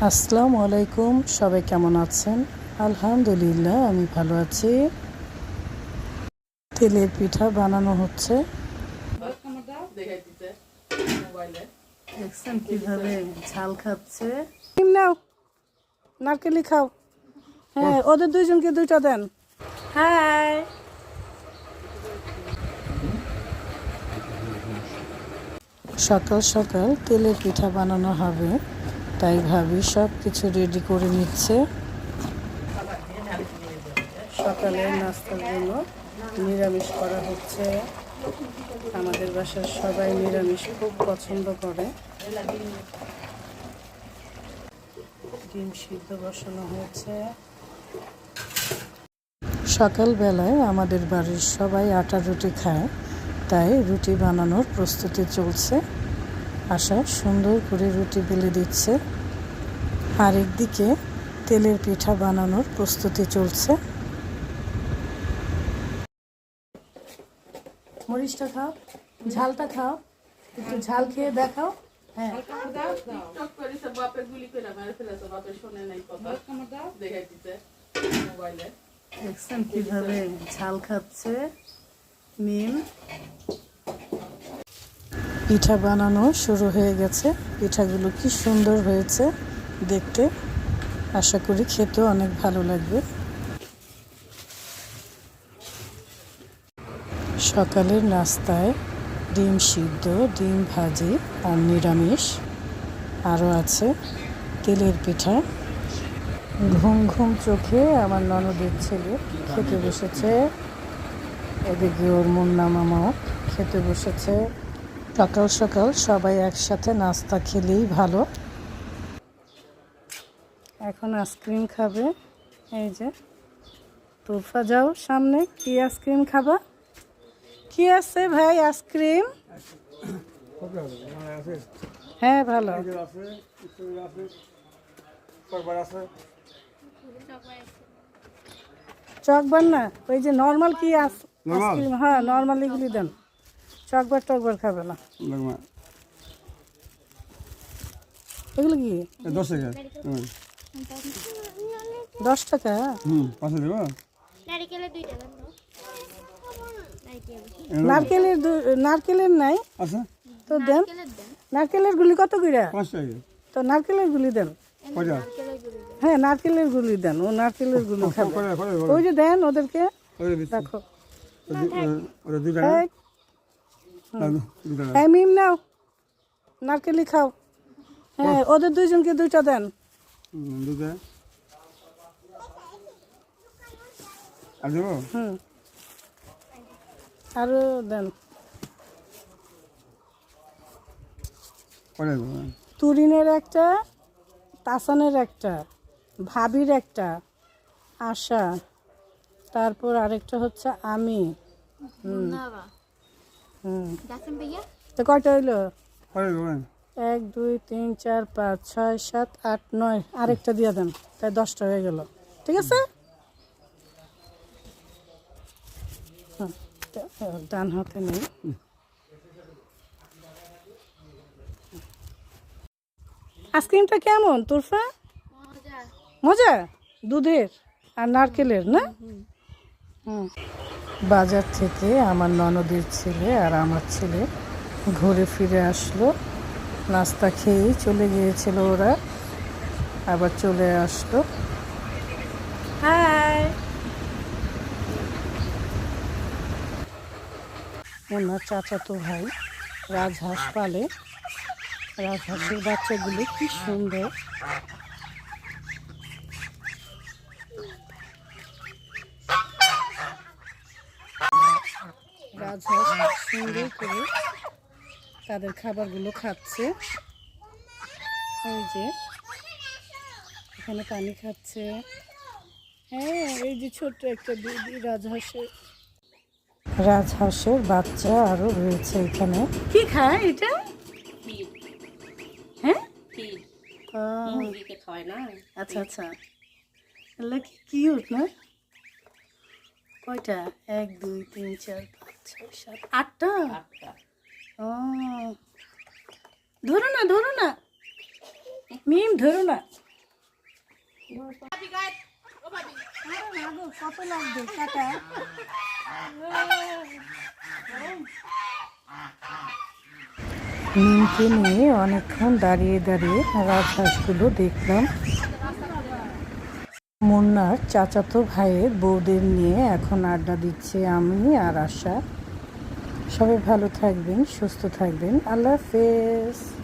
আসসালামু আলাইকুম, সবাই কেমন আছেন? আলহামদুলিল্লাহ, আমি ভালো আছি। তেলের পিঠা বানানো হচ্ছে। দেখছেন কিভাবে ঝাল খাচ্ছে। নাও, নারকেলি খাও। হ্যাঁ, ওদের দুইজনকে দুইটা দেন। হাই। সকাল সকাল তেলের পিঠা বানানো হবে, তাই ভাবি সব কিছু রেডি করে নিচ্ছে। সকালের নাস্তার জন্য নিরামিষ করা হচ্ছে। আমাদের বাসার সবাই নিরামিষ খুব পছন্দ করে। ডিম সিদ্ধ বসানো হয়েছে। সকালবেলায় আমাদের বাড়ির সবাই আটার রুটি খায়, তাই রুটি বানানোর প্রস্তুতি চলছে। আশা সুন্দর করে রুটি বেলে দিচ্ছে, আর একদিকে তেলের পিঠা বানানোর প্রস্তুতি চলছে। মরিচটা খাও, ঝালটা খাও, একটু ঝাল খেয়ে দেখাও। হ্যাঁ, দেখছেন কিভাবে ঝাল খাচ্ছে মিম। পিঠা বানানো শুরু হয়ে গেছে। পিঠাগুলো কি সুন্দর হয়েছে দেখতে। আশা করি খেতেও অনেক ভালো লাগবে। সকালের নাস্তায় ডিম সিদ্ধ, ডিম ভাজি আর নিরামিষ। আরও আছে তেলের পিঠা। ঘুম ঘুম চোখে আমার ননদের ছেলে খেতে বসেছে। এদিকে ওর মুন্না মামাও খেতে বসেছে। সকাল সকাল সবাই একসাথে নাস্তা খেলেই ভালো। এখন আইসক্রিম খাবে। এই যে তোফা, যাও সামনে। কি আইসক্রিম খাবা? কি আছে ভাই আইসক্রিম? হ্যাঁ, ভালো। চকবার না, ওই যে নর্মাল কি আইসক্রিম। হ্যাঁ, নর্মাল এগুলি দেন। চকবার টকবার খাবে না। এগুলো কি? 10 টাকা। 10 টাকা? পাঁচশো দেবো। নারকেলের নাই আচ্ছা, তো দেন। নারকেলের গুলি কত করে? 5 টাকা। তো নারকেলের গুলি দেন। কয়টা? হ্যাঁ, নারকেলের গুলি দেন। ও নারকেলের গুলি খাবে। ওই যে দেন ওদেরকে, দেখো। ওরা 2 টাকা। এই, এই মিম নাও, নারকেলি খাও। হ্যাঁ, ওদের দুইজনকে দুইটা দেন। 2 টাকা। আর দেবো? আরও দেন। কয়টা দেবো? তুরিনের একটা, তাসানের একটা, ভাবির একটা, আশা, তারপর আরেকটা হচ্ছে আমি। তো কয়টা হইলো? কয়টা দেবো? 1 2 3 4 5 6 7 8 9। আরেকটা দিয়ে দেন, তাই 10টা হয়ে গেল। ঠিক আছে। ডান হাতে নেই। আইসক্রিমটা কেমন তোরফা? মজা। দুধের আর নারকেলের না? বাজার থেকে আমার ননদের ছেলে আর আমার ছেলে ঘুরে ফিরে আসলো। নাস্তা খেয়েই চলে গিয়েছিল ওরা, আবার চলে আসলো। হাই। ওনার চাচাতো ভাই রাজহাঁস পালে। রাজহাঁসের বাচ্চাগুলো কি সুন্দর। রাজহাঁস সুন্দর করে তাদের খাবারগুলো খাচ্ছে। এই যে এখানে পানি খাচ্ছে। হ্যাঁ, এই যে ছোট্ট একটা দিদি রাজহাঁসের বাচ্চা আরো রয়েছে এখানে। কি খায় এটা? হ্যাঁ, আচ্ছা আচ্ছা, কি কিউট না? কয়টা? 1 2 3 4 5 6 7 8টা। ও, ধরো না, ধরো না মিম, ধরো না। কত লাগবে টাকা? নিমকে নিয়ে অনেকক্ষণ দাঁড়িয়ে দাঁড়িয়ে রাজহাঁসগুলো দেখলাম। মুন্নার চাচাতো ভাইয়ের বউদের নিয়ে এখন আড্ডা দিচ্ছে আমি আর আশা। সবাই ভালো থাকবেন, সুস্থ থাকবেন। আল্লাহ হাফেজ।